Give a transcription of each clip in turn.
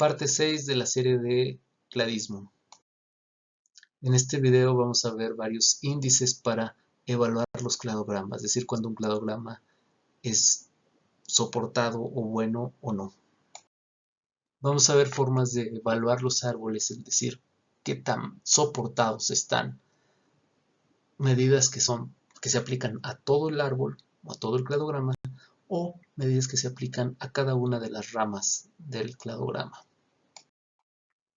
Parte 6 de la serie de cladismo. En este video vamos a ver varios índices para evaluar los cladogramas, es decir, cuando un cladograma es soportado o bueno o no. Vamos a ver formas de evaluar los árboles, es decir, qué tan soportados están. Medidas que se aplican a todo el árbol o a todo el cladograma, o medidas que se aplican a cada una de las ramas del cladograma.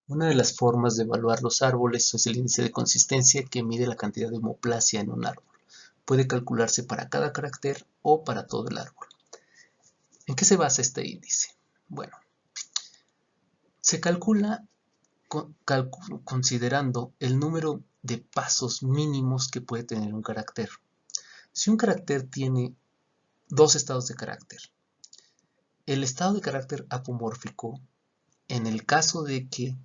Una de las formas de evaluar los árboles es el índice de consistencia, que mide la cantidad de homoplasia en un árbol. Puede calcularse para cada carácter o para todo el árbol. ¿En qué se basa este índice? Bueno, se calcula considerando el número de pasos mínimos que puede tener un carácter. Si un carácter tiene dos estados de carácter, el estado de carácter apomórfico, en el caso de que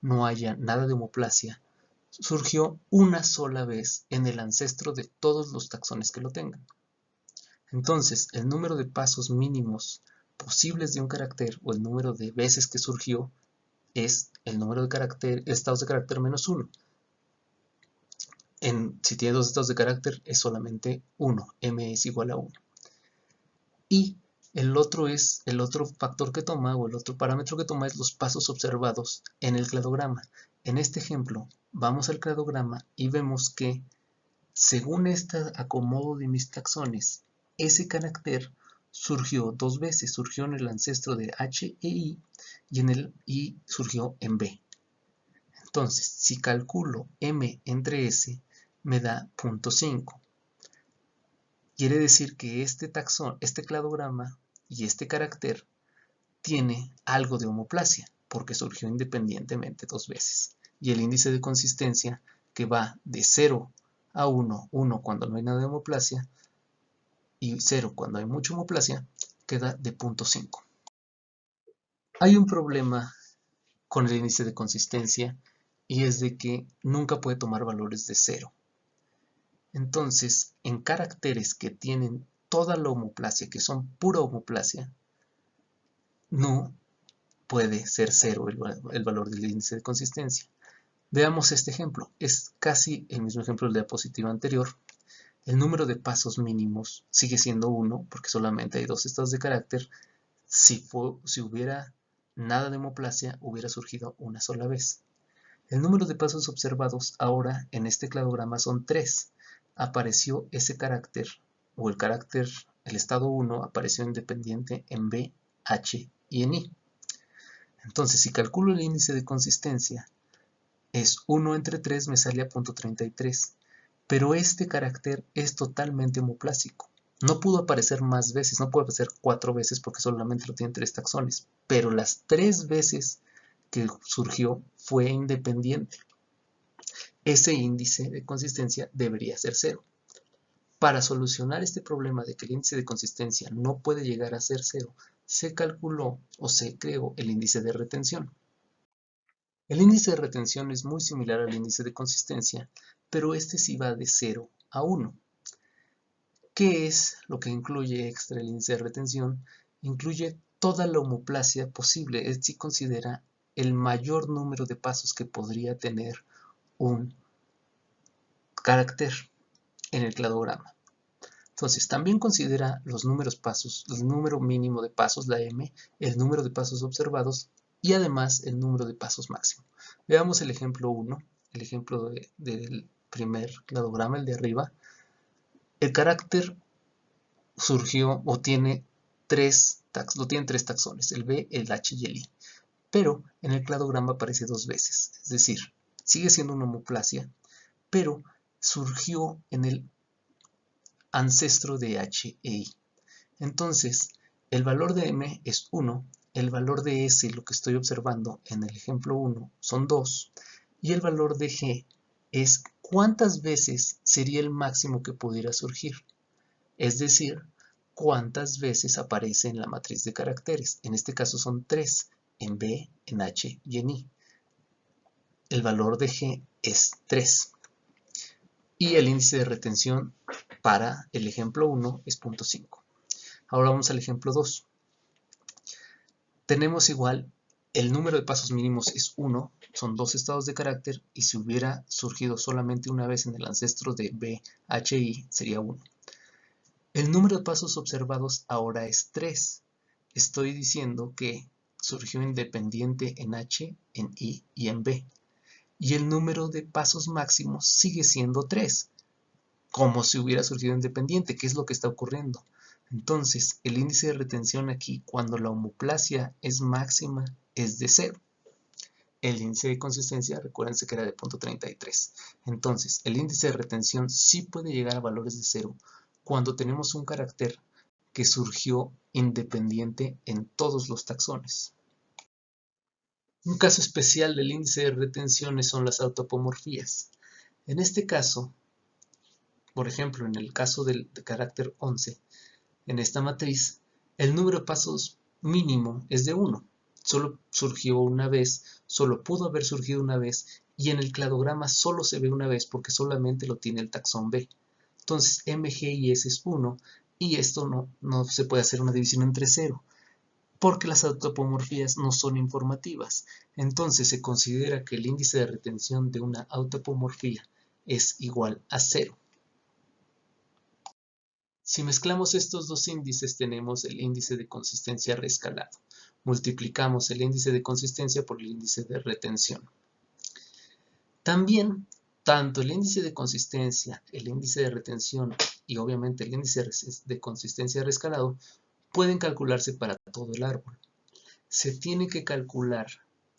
no haya nada de homoplasia, surgió una sola vez en el ancestro de todos los taxones que lo tengan. Entonces, el número de pasos mínimos posibles de un carácter, o el número de veces que surgió, es el número de estados de carácter menos 1. Si tiene dos estados de carácter, es solamente 1, m es igual a 1. Y el otro factor que toma, o el otro parámetro que toma, es los pasos observados en el cladograma. En este ejemplo, vamos al cladograma y vemos que, según este acomodo de mis taxones, ese carácter surgió dos veces. Surgió en el ancestro de H e I y surgió en B. Entonces, si calculo M entre S, me da 0.5. Quiere decir que este cladograma y este carácter tiene algo de homoplasia, porque surgió independientemente dos veces. Y el índice de consistencia, que va de 0 a 1, 1 cuando no hay nada de homoplasia, y 0 cuando hay mucha homoplasia, queda de 0.5. Hay un problema con el índice de consistencia, y es de que nunca puede tomar valores de 0. Entonces, en caracteres que tienen toda la homoplasia, que son pura homoplasia, no puede ser 0 el valor del índice de consistencia. Veamos este ejemplo. Es casi el mismo ejemplo del diapositiva anterior. El número de pasos mínimos sigue siendo 1, porque solamente hay dos estados de carácter. Si hubiera nada de homoplasia, hubiera surgido una sola vez. El número de pasos observados ahora en este cladograma son 3. Apareció ese carácter, o el estado 1 apareció independiente en B, H y en I. Entonces, si calculo el índice de consistencia, es 1 entre 3, me sale a 0.33. Pero este carácter es totalmente homoplásico. No pudo aparecer más veces, no puede aparecer 4 veces porque solamente lo tienen 3 taxones. Pero las 3 veces que surgió fue independiente. Ese índice de consistencia debería ser 0. Para solucionar este problema de que el índice de consistencia no puede llegar a ser 0, se calculó o se creó el índice de retención. El índice de retención es muy similar al índice de consistencia, pero este sí va de 0 a 1. ¿Qué es lo que incluye extra el índice de retención? Incluye toda la homoplasia posible, es decir, considera el mayor número de pasos que podría tener un carácter en el cladograma. Entonces, también considera los números pasos, el número mínimo de pasos, la M, el número de pasos observados y además el número de pasos máximo. Veamos el ejemplo 1, el ejemplo del primer cladograma, el de arriba. El carácter surgió o tiene tres taxones, el B, el H y el I. Pero en el cladograma aparece dos veces, es decir, sigue siendo una homoplasia, pero surgió en el ancestro de H e I. Entonces, el valor de M es 1, el valor de S, lo que estoy observando en el ejemplo 1, son 2, y el valor de G es cuántas veces sería el máximo que pudiera surgir, es decir, cuántas veces aparece en la matriz de caracteres. En este caso son 3, en B, en H y en I. El valor de G es 3. Y el índice de retención para el ejemplo 1 es 0.5. Ahora vamos al ejemplo 2. Tenemos igual el número de pasos mínimos es 1, son 2 estados de carácter, y si hubiera surgido solamente una vez en el ancestro de B, H, I, sería 1. El número de pasos observados ahora es 3. Estoy diciendo que surgió independiente en H, en I y en B. Y el número de pasos máximos sigue siendo 3, como si hubiera surgido independiente. ¿Qué es lo que está ocurriendo? Entonces, el índice de retención aquí, cuando la homoplasia es máxima, es de 0. El índice de consistencia, recuérdense que era de 0.33. Entonces, el índice de retención sí puede llegar a valores de 0 cuando tenemos un carácter que surgió independiente en todos los taxones. Un caso especial del índice de retenciones son las autapomorfías. En este caso, por ejemplo, en el caso del carácter 11, en esta matriz, el número de pasos mínimo es de 1. Solo surgió una vez, solo pudo haber surgido una vez, y en el cladograma solo se ve una vez porque solamente lo tiene el taxón B. Entonces, MG y S es 1, y esto no se puede hacer una división entre 0, porque las autapomorfías no son informativas. Entonces, se considera que el índice de retención de una autapomorfía es igual a 0. Si mezclamos estos dos índices, tenemos el índice de consistencia reescalado. Multiplicamos el índice de consistencia por el índice de retención. También, tanto el índice de consistencia, el índice de retención y obviamente el índice de consistencia reescalado pueden calcularse para todo el árbol. Se tiene que calcular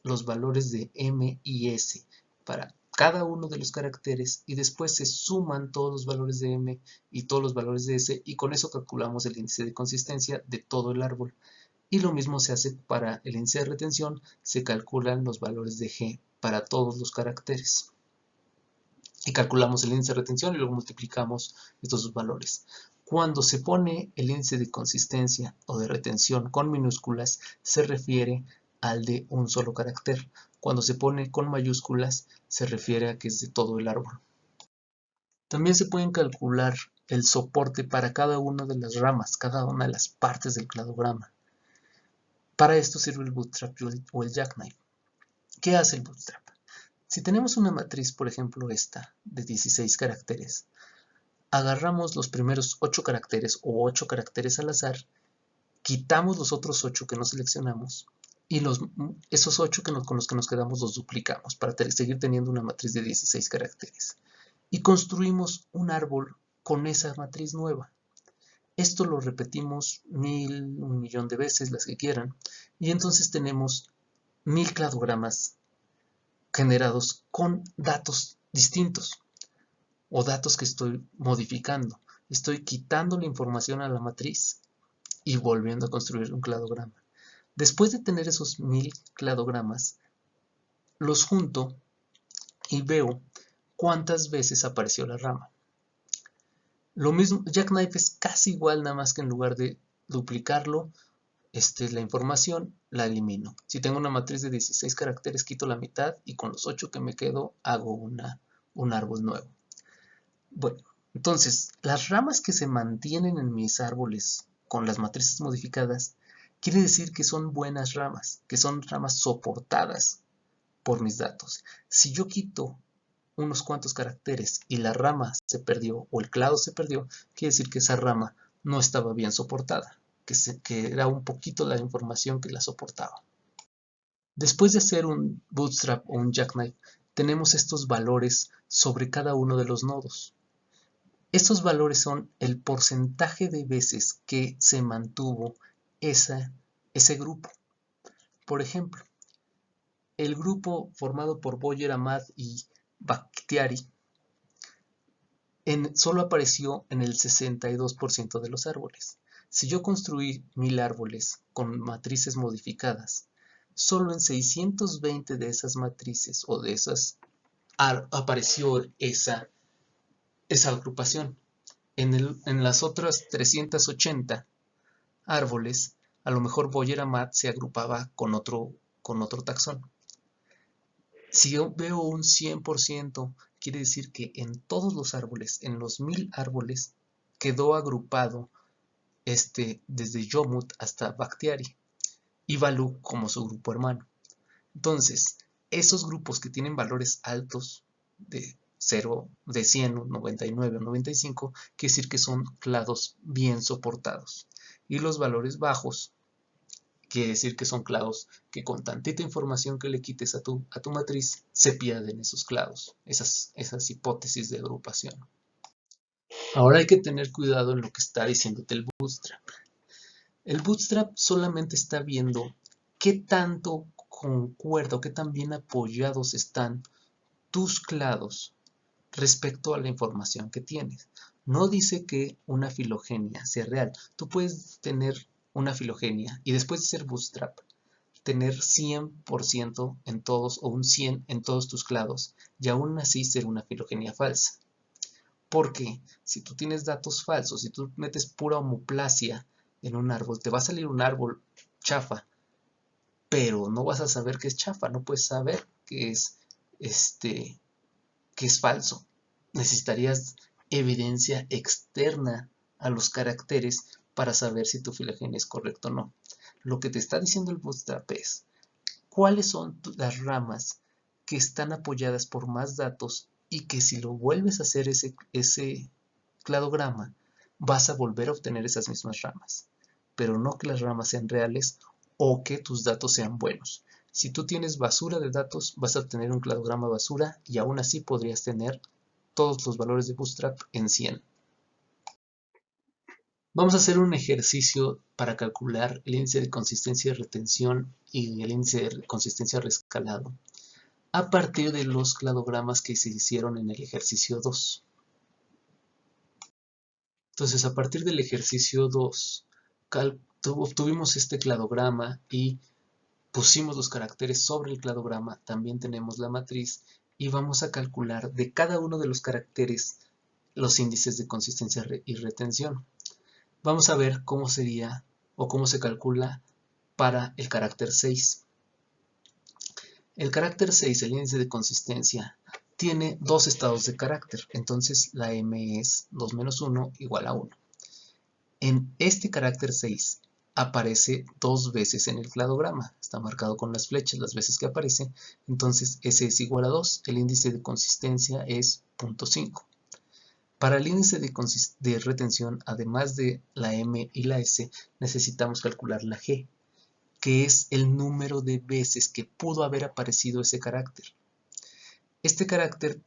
los valores de M y S para cada uno de los caracteres y después se suman todos los valores de M y todos los valores de S, y con eso calculamos el índice de consistencia de todo el árbol. Y lo mismo se hace para el índice de retención, se calculan los valores de G para todos los caracteres. Y calculamos el índice de retención y luego multiplicamos estos dos valores. Cuando se pone el índice de consistencia o de retención con minúsculas, se refiere al de un solo carácter. Cuando se pone con mayúsculas, se refiere a que es de todo el árbol. También se pueden calcular el soporte para cada una de las ramas, cada una de las partes del cladograma. Para esto sirve el bootstrap o el jackknife. ¿Qué hace el bootstrap? Si tenemos una matriz, por ejemplo esta, de 16 caracteres, agarramos los primeros 8 caracteres o 8 caracteres al azar, quitamos los otros 8 que no seleccionamos y esos 8 con los que nos quedamos los duplicamos para seguir teniendo una matriz de 16 caracteres. Y construimos un árbol con esa matriz nueva. Esto lo repetimos 1000, 1.000.000 de veces, las que quieran, y entonces tenemos 1000 cladogramas generados con datos distintos o datos que estoy modificando. Estoy quitando la información a la matriz y volviendo a construir un cladograma. Después de tener esos 1000 cladogramas, los junto y veo cuántas veces apareció la rama. Lo mismo, jackknife es casi igual, nada más que en lugar de duplicarlo, la información la elimino. Si tengo una matriz de 16 caracteres, quito la mitad y con los 8 que me quedo hago un árbol nuevo. Bueno, entonces, las ramas que se mantienen en mis árboles con las matrices modificadas, quiere decir que son buenas ramas, que son ramas soportadas por mis datos. Si yo quito unos cuantos caracteres y la rama se perdió o el clado se perdió, quiere decir que esa rama no estaba bien soportada, que era un poquito la información que la soportaba. Después de hacer un bootstrap o un jackknife, tenemos estos valores sobre cada uno de los nodos. Estos valores son el porcentaje de veces que se mantuvo ese grupo. Por ejemplo, el grupo formado por Boyer, Ahmad y Bakhtiari solo apareció en el 62% de los árboles. Si yo construí 1000 árboles con matrices modificadas, solo en 620 de esas matrices o de esas apareció esa agrupación. En las otras 380 árboles, a lo mejor Boyer, Ahmad se agrupaba con otro taxón. Si yo veo un 100%, quiere decir que en todos los árboles, en los 1000 árboles, quedó agrupado desde Jomut hasta Bakhtiari y Baluk como su grupo hermano. Entonces, esos grupos que tienen valores altos de 0, de 100, 99 o 95, quiere decir que son clados bien soportados. Y los valores bajos quiere decir que son clados que con tantita información que le quites a tu matriz se pierden esos clados, esas hipótesis de agrupación. Ahora hay que tener cuidado en lo que está diciéndote el Bootstrap. El Bootstrap solamente está viendo qué tanto concuerda o qué tan bien apoyados están tus clados respecto a la información que tienes. No dice que una filogenia sea real. Tú puedes tener una filogenia y después de ser Bootstrap, tener 100% en todos o un 100 en todos tus clados y aún así ser una filogenia falsa. Porque si tú tienes datos falsos, si tú metes pura homoplasia en un árbol, te va a salir un árbol chafa, pero no vas a saber que es chafa, no puedes saber que es falso. Necesitarías evidencia externa a los caracteres para saber si tu filogenia es correcta o no. Lo que te está diciendo el Bootstrap es cuáles son las ramas que están apoyadas por más datos y que si lo vuelves a hacer ese cladograma, vas a volver a obtener esas mismas ramas, pero no que las ramas sean reales o que tus datos sean buenos. Si tú tienes basura de datos, vas a obtener un cladograma basura y aún así podrías tener todos los valores de Bootstrap en 100. Vamos a hacer un ejercicio para calcular el índice de consistencia de retención y el índice de consistencia rescalado a partir de los cladogramas que se hicieron en el ejercicio 2. Entonces, a partir del ejercicio 2, obtuvimos este cladograma y pusimos los caracteres sobre el cladograma, también tenemos la matriz y vamos a calcular de cada uno de los caracteres los índices de consistencia y retención. Vamos a ver cómo sería o cómo se calcula para el carácter 6. El carácter 6, el índice de consistencia, tiene dos estados de carácter, entonces la m es 2 menos 1 igual a 1. En este carácter 6 aparece dos veces en el cladograma, está marcado con las flechas las veces que aparece, entonces S es igual a 2, el índice de consistencia es 0.5. Para el índice de retención, además de la M y la S, necesitamos calcular la G, que es el número de veces que pudo haber aparecido ese carácter. Este carácter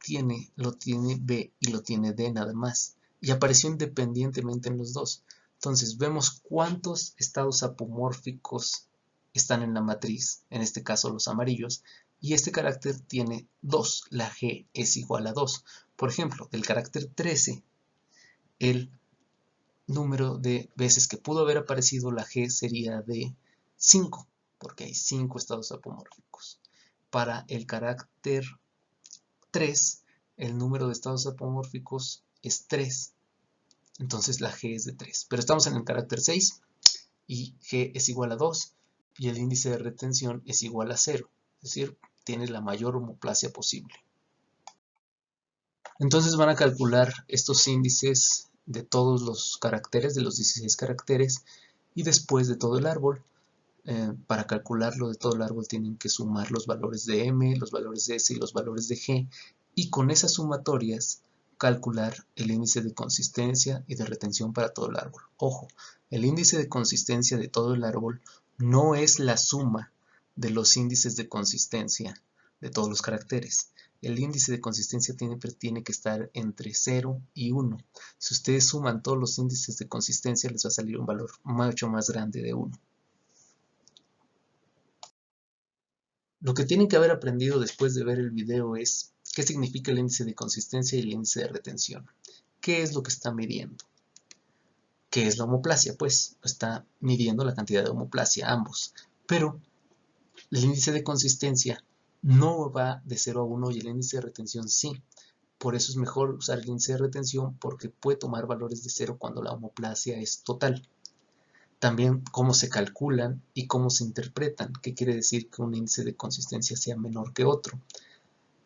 lo tiene B y lo tiene D nada más, y apareció independientemente en los dos. Entonces vemos cuántos estados apomórficos están en la matriz, en este caso los amarillos, y este carácter tiene 2, la G es igual a 2. Por ejemplo, del carácter 13, el número de veces que pudo haber aparecido la G sería de 5, porque hay 5 estados apomórficos. Para el carácter 3, el número de estados apomórficos es 3, entonces la G es de 3. Pero estamos en el carácter 6 y G es igual a 2 y el índice de retención es igual a 0, es decir, tiene la mayor homoplasia posible. Entonces van a calcular estos índices de todos los caracteres, de los 16 caracteres, y después de todo el árbol. Para calcularlo de todo el árbol tienen que sumar los valores de M, los valores de S y los valores de G, y con esas sumatorias calcular el índice de consistencia y de retención para todo el árbol. Ojo, el índice de consistencia de todo el árbol no es la suma de los índices de consistencia de todos los caracteres. El índice de consistencia tiene que estar entre 0 y 1. Si ustedes suman todos los índices de consistencia, les va a salir un valor mucho más grande de 1. Lo que tienen que haber aprendido después de ver el video es qué significa el índice de consistencia y el índice de retención. ¿Qué es lo que está midiendo? ¿Qué es la homoplasia? Pues está midiendo la cantidad de homoplasia, ambos. Pero el índice de consistencia no va de 0 a 1 y el índice de retención sí. Por eso es mejor usar el índice de retención porque puede tomar valores de 0 cuando la homoplasia es total. También cómo se calculan y cómo se interpretan, qué quiere decir que un índice de consistencia sea menor que otro.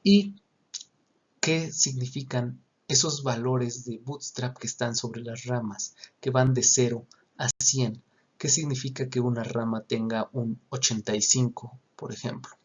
Y qué significan esos valores de Bootstrap que están sobre las ramas, que van de 0 a 100. ¿Qué significa que una rama tenga un 85, por ejemplo?